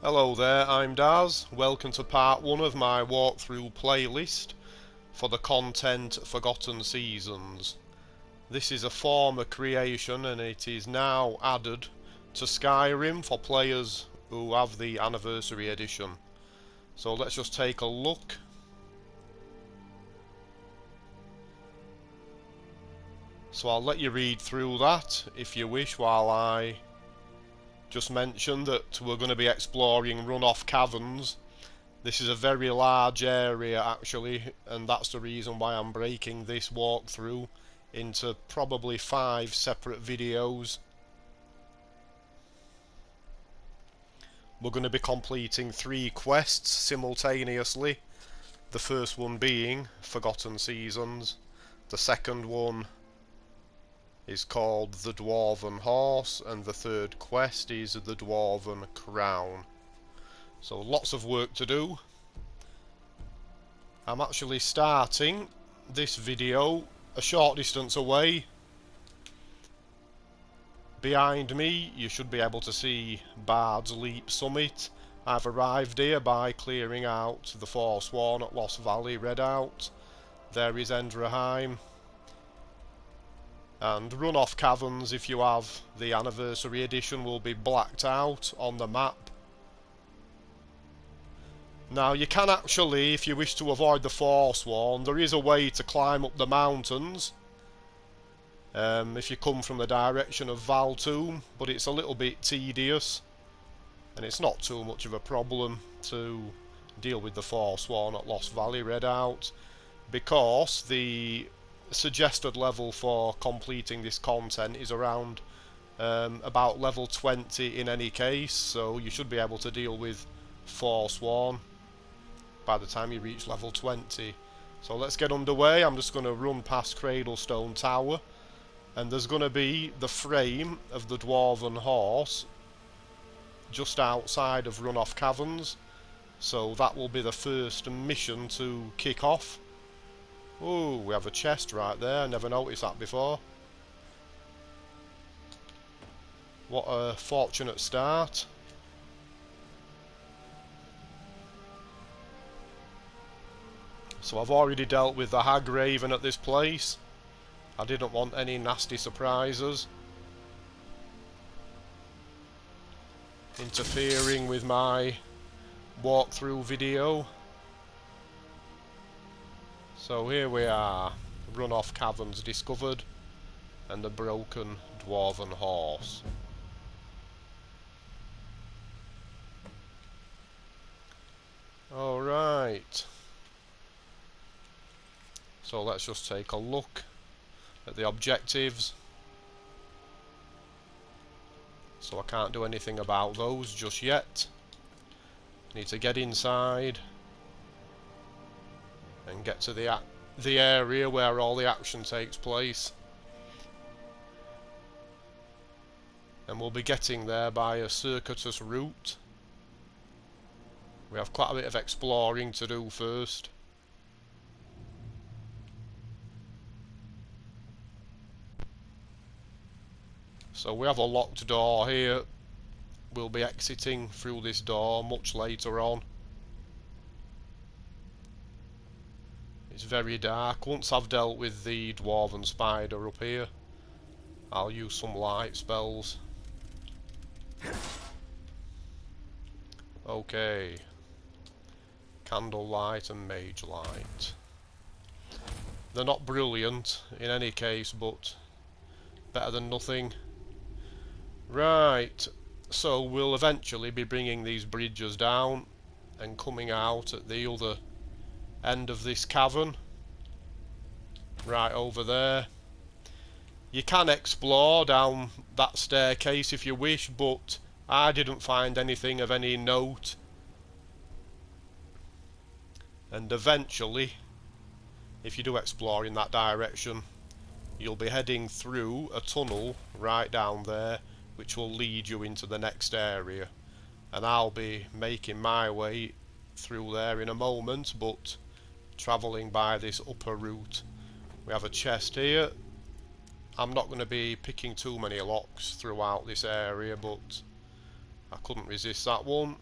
Hello there, I'm Daz. Welcome to part 1 of my walkthrough playlist for the content Forgotten Seasons. This is a former creation and it is now added to Skyrim for players who have the Anniversary Edition. So let's just take a look. So I'll let you read through that if you wish, while I just mention that we're going to be exploring Runoff Caverns. This is a very large area actually, and that's the reason why I'm breaking this walkthrough into probably 5 separate videos. We're going to be completing 3 quests simultaneously. The first one being Forgotten Seasons. The second one is called the Dwarven Horse, and the third quest is the Dwarven Crown. So lots of work to do. I'm actually starting this video a short distance away. Behind me you should be able to see Bard's Leap Summit. I've arrived here by clearing out the Forsworn at Lost Valley Redout. There is Endraheim. And Runoff Caverns, if you have the Anniversary Edition, will be blacked out on the map. Now you can actually, if you wish to avoid the Forsworn, there is a way to climb up the mountains if you come from the direction of Valtoom, but it's a little bit tedious and it's not too much of a problem to deal with the Forsworn at Lost Valley Redout, because the suggested level for completing this content is around about level 20 in any case, so you should be able to deal with Forsworn by the time you reach level 20. So let's get underway. I'm just going to run past Cradlestone Tower, and there's going to be the frame of the Dwarven Horse just outside of Runoff Caverns, so that will be the first mission to kick off. Oh, we have a chest right there. I never noticed that before. What a fortunate start. So I've already dealt with the Hag Raven at this place. I didn't want any nasty surprises interfering with my walkthrough video. So here we are, Runoff Caverns discovered, and the broken Dwarven Horse. Alright. So let's just take a look at the objectives. So I can't do anything about those just yet. Need to get inside and get to the area where all the action takes place, and we'll be getting there by a circuitous route. We have quite a bit of exploring to do first. So we have a locked door here. We'll be exiting through this door much later on. It's very dark. Once I've dealt with the Dwarven Spider up here, I'll use some light spells. Okay. Candlelight and Mage Light. They're not brilliant in any case, but better than nothing. Right, so we'll eventually be bringing these bridges down and coming out at the other end of this cavern, right over there. You can explore down that staircase if you wish, but I didn't find anything of any note. And eventually, if you do explore in that direction, you'll be heading through a tunnel right down there, which will lead you into the next area, and I'll be making my way through there in a moment, but travelling by this upper route. We have a chest here. I'm not going to be picking too many locks throughout this area, but I couldn't resist that one.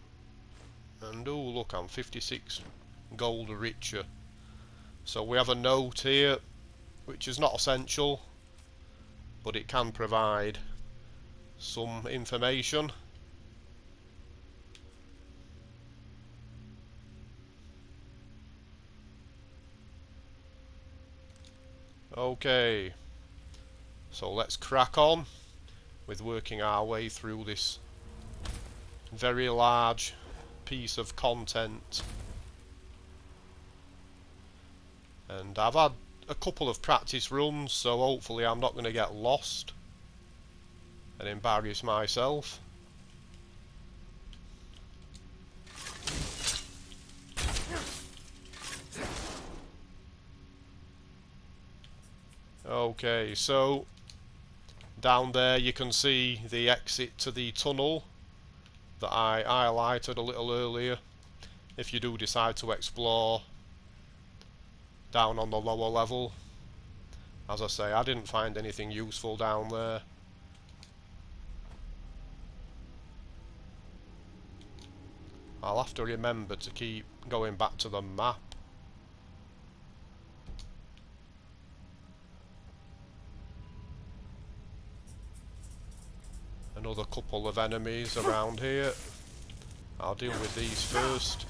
And oh look, I'm 56 gold richer. So we have a note here, which is not essential, but it can provide some information. Okay, so let's crack on with working our way through this very large piece of content. And I've had a couple of practice runs, so hopefully I'm not going to get lost and embarrass myself. Okay, so down there you can see the exit to the tunnel that I highlighted a little earlier. If you do decide to explore down on the lower level, as I say, I didn't find anything useful down there. I'll have to remember to keep going back to the map. Another couple of enemies around here. I'll deal with these first,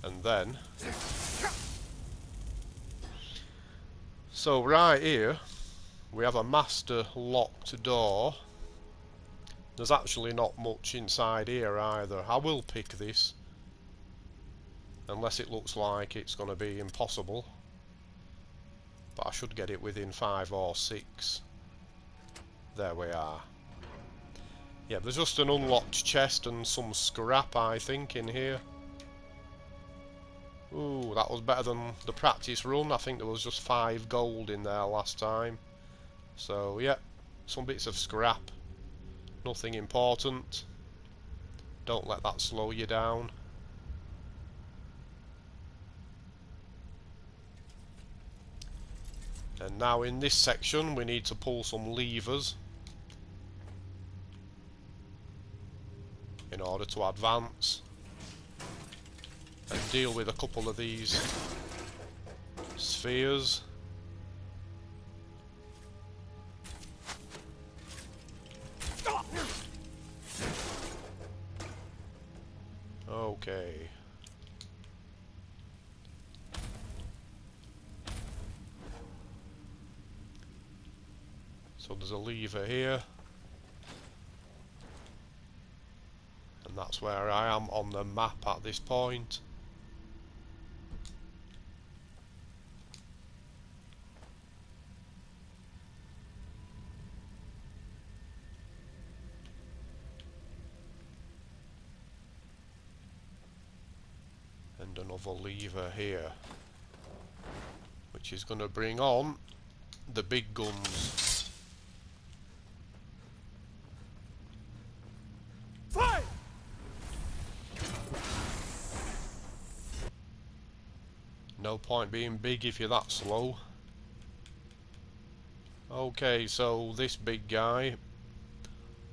and then. So right here we have a master locked door. There's actually not much inside here either. I will pick this, unless it looks like it's going to be impossible, but I should get it within 5 or 6. There we are. Yeah, there's just an unlocked chest and some scrap, I think, in here. Ooh, that was better than the practice run. I think there was just 5 gold in there last time. So, yeah, some bits of scrap. Nothing important. Don't let that slow you down. And now in this section we need to pull some levers in order to advance and deal with a couple of these spheres. Okay. So there's a lever here, and that's where I am on the map at this point. And another lever here, which is going to bring on the big guns. Fight! No point being big if you're that slow. Okay, so this big guy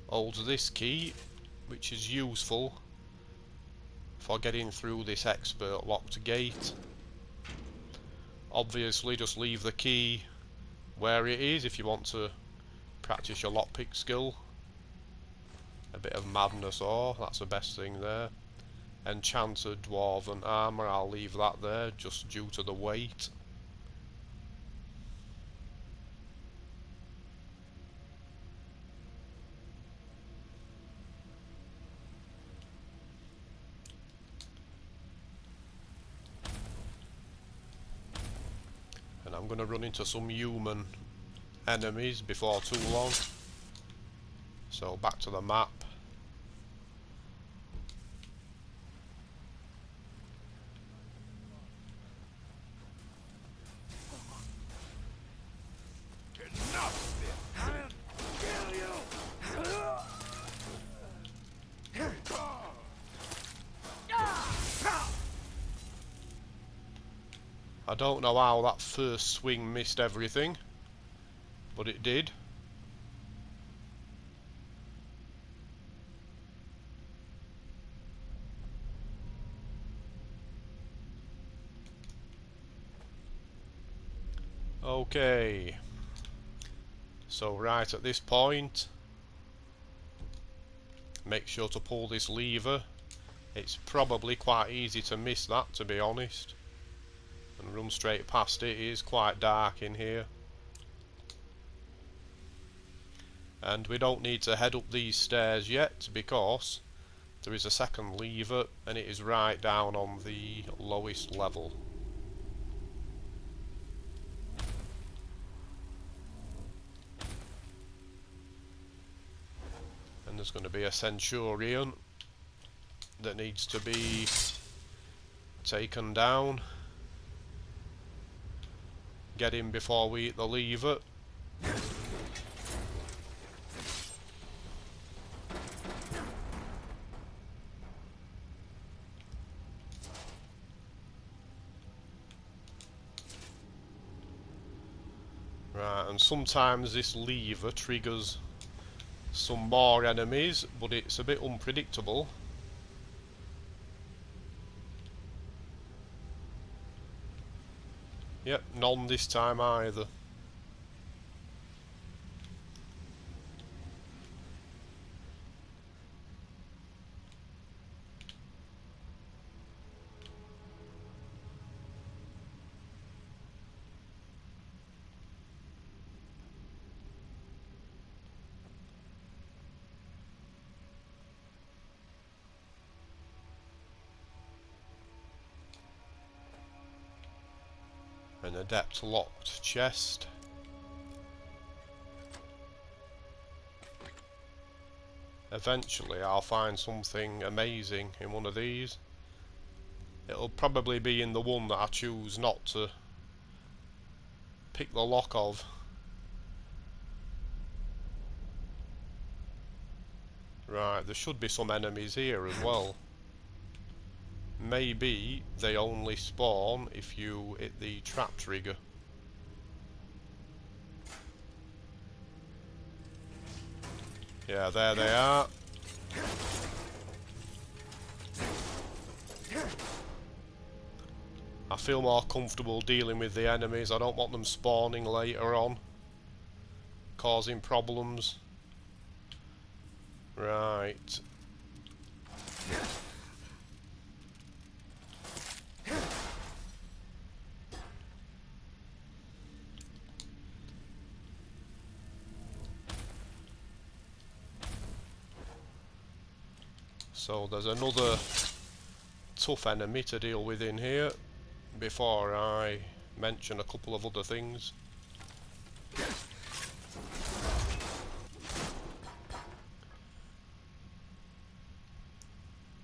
holds this key, which is useful for getting through this expert locked gate. Obviously just leave the key where it is if you want to practice your lockpick skill. A bit of madness ore, that's the best thing there. Enchanted dwarven armour, I'll leave that there just due to the weight. And I'm going to run into some human enemies before too long. So back to the map. I don't know how that first swing missed everything, but it did. Okay. So right at this point, make sure to pull this lever. It's probably quite easy to miss that, to be honest, and run straight past it. It is quite dark in here. And we don't need to head up these stairs yet, because there is a second lever and it is right down on the lowest level. And there's going to be a centurion that needs to be taken down. Get him before we eat the lever. Right, and sometimes this lever triggers some more enemies, but it's a bit unpredictable. Yep, none this time either. An adept locked chest. Eventually I'll find something amazing in one of these. It'll probably be in the one that I choose not to pick the lock of. Right, there should be some enemies here as well. Maybe they only spawn if you hit the trap trigger. Yeah, there they are. I feel more comfortable dealing with the enemies. I don't want them spawning later on, causing problems. Right. So there's another tough enemy to deal with in here before I mention a couple of other things.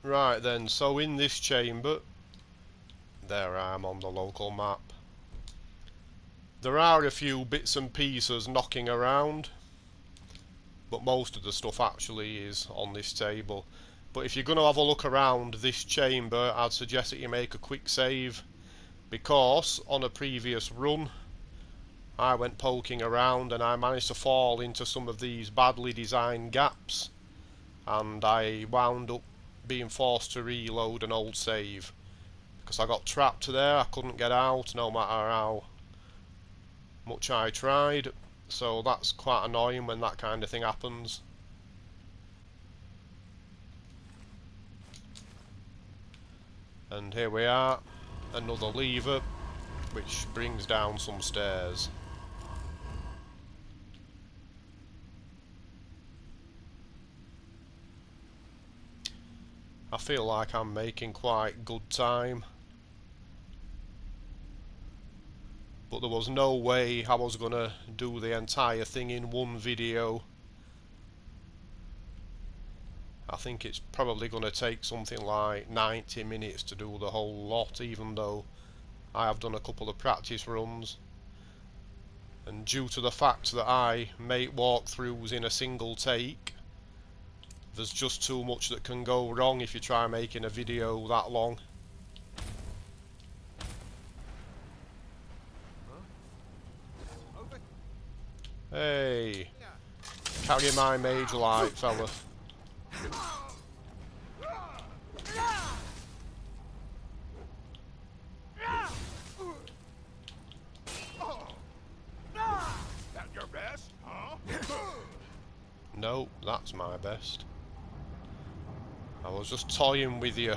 Right then, so in this chamber, there I am on the local map. There are a few bits and pieces knocking around, but most of the stuff actually is on this table. But if you're going to have a look around this chamber, I'd suggest that you make a quick save, because on a previous run I went poking around and I managed to fall into some of these badly designed gaps, and I wound up being forced to reload an old save because I got trapped there. I couldn't get out no matter how much I tried, so that's quite annoying when that kind of thing happens. And here we are, another lever which brings down some stairs. I feel like I'm making quite good time, but there was no way I was gonna do the entire thing in one video. I think it's probably gonna take something like 90 minutes to do the whole lot, even though I have done a couple of practice runs. And due to the fact that I make walkthroughs in a single take, there's just too much that can go wrong if you try making a video that long. Hey, carry my mage light, fella. That's my best. I was just toying with you.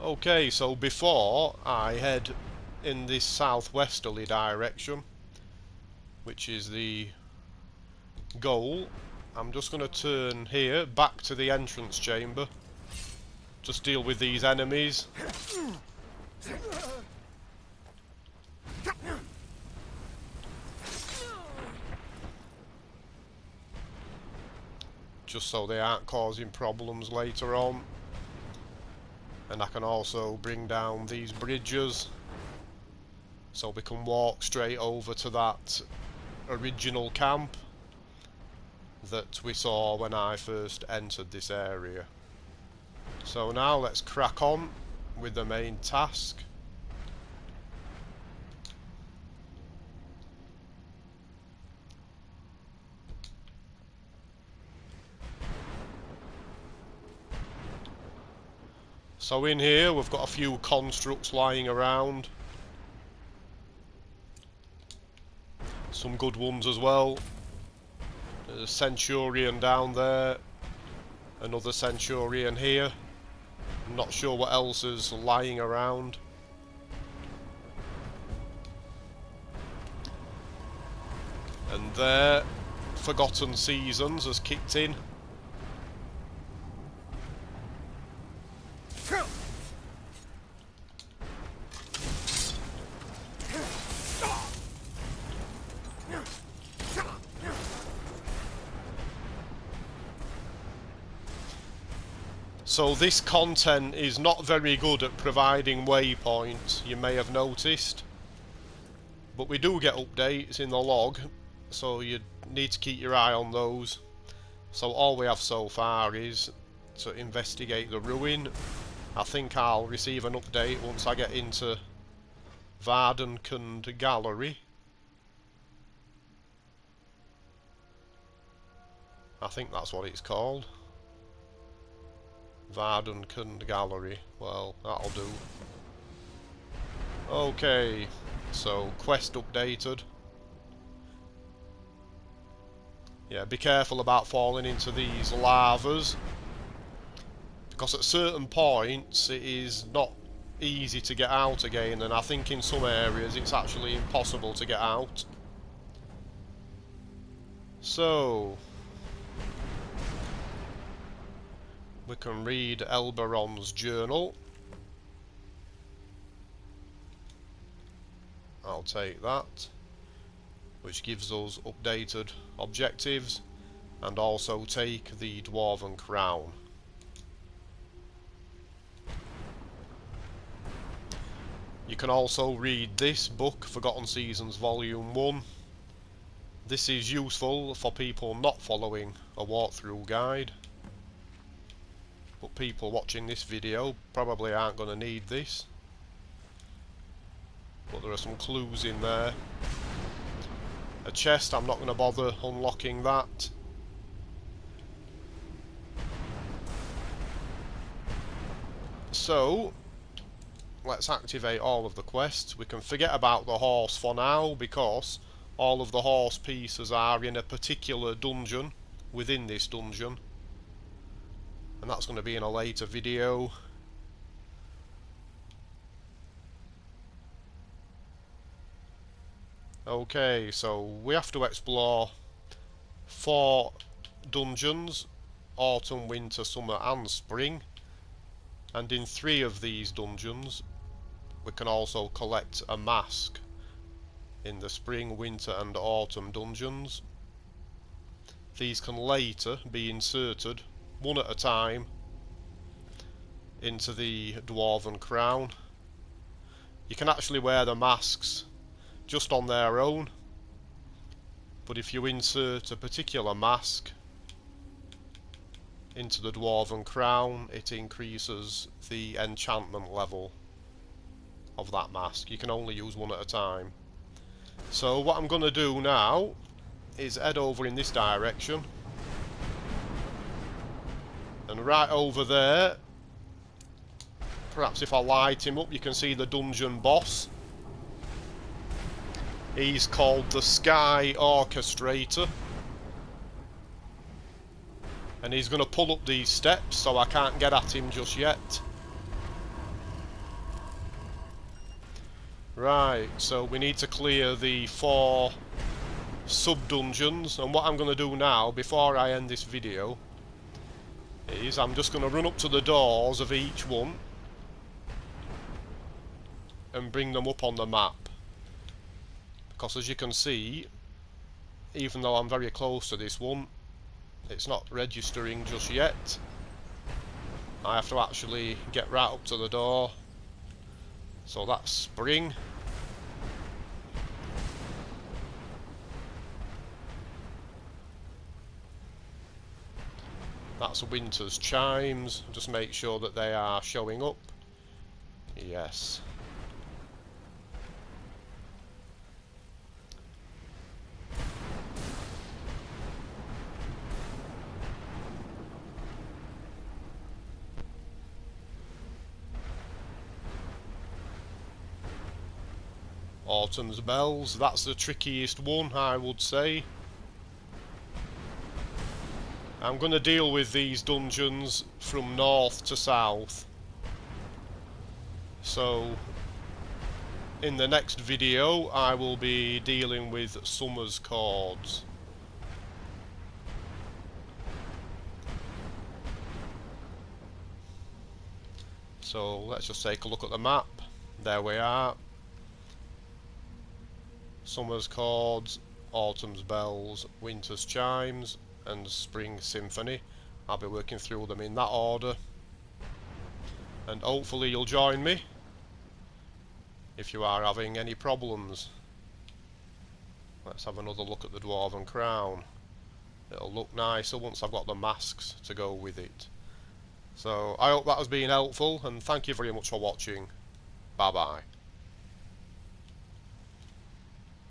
Okay, so before I head in this southwesterly direction, which is the goal, I'm just going to turn here back to the entrance chamber. Just deal with these enemies. Just so they aren't causing problems later on. And I can also bring down these bridges so we can walk straight over to that original camp that we saw when I first entered this area. So now let's crack on with the main task. So in here we've got a few constructs lying around. Some good ones as well. There's a Centurion down there. Another Centurion here. I'm not sure what else is lying around. And there, Forgotten Seasons has kicked in. So this content is not very good at providing waypoints, you may have noticed. But we do get updates in the log, so you need to keep your eye on those. So all we have so far is to investigate the ruin. I think I'll receive an update once I get into Varden Gallery. I think that's what it's called. Varden Gallery. Well, that'll do. Okay, so quest updated. Yeah, be careful about falling into these lavas, because at certain points it is not easy to get out again, and I think in some areas it's actually impossible to get out. So we can read Elberon's journal. I'll take that, which gives us updated objectives, and also take the Dwarven Crown. You can also read this book, Forgotten Seasons Volume 1. This is useful for people not following a walkthrough guide. But people watching this video probably aren't going to need this. But there are some clues in there. A chest, I'm not going to bother unlocking that. So let's activate all of the quests. We can forget about the horse for now, because all of the horse pieces are in a particular dungeon within this dungeon. And that's going to be in a later video. Okay, so we have to explore 4 dungeons: autumn, winter, summer and spring. And in 3 of these dungeons we can also collect a mask in the spring, winter and autumn dungeons. These can later be inserted one at a time into the Dwarven Crown. You can actually wear the masks just on their own, but if you insert a particular mask into the Dwarven Crown, it increases the enchantment level of that mask. You can only use one at a time. So what I'm going to do now is head over in this direction. And right over there Perhaps if I light him up, you can see the dungeon boss. He's called the Sky Orchestrator. And he's going to pull up these steps, so I can't get at him just yet. Right, so we need to clear the 4 sub-dungeons. And what I'm going to do now, before I end this video, is I'm just going to run up to the doors of each one and bring them up on the map. Because as you can see, even though I'm very close to this one, it's not registering just yet. I have to actually get right up to the door. So that's spring. That's winter's chimes. Just make sure that they are showing up. Yes. Autumn's bells, that's the trickiest one, I would say. I'm going to deal with these dungeons from north to south. So, in the next video, I will be dealing with Summer's Chords. So, let's just take a look at the map. There we are. Summer's Chords, Autumn's Bells, Winter's Chimes, and Spring Symphony. I'll be working through them in that order. And hopefully you'll join me if you are having any problems. Let's have another look at the Dwarven Crown. It'll look nicer once I've got the masks to go with it. So I hope that has been helpful, and thank you very much for watching. Bye bye.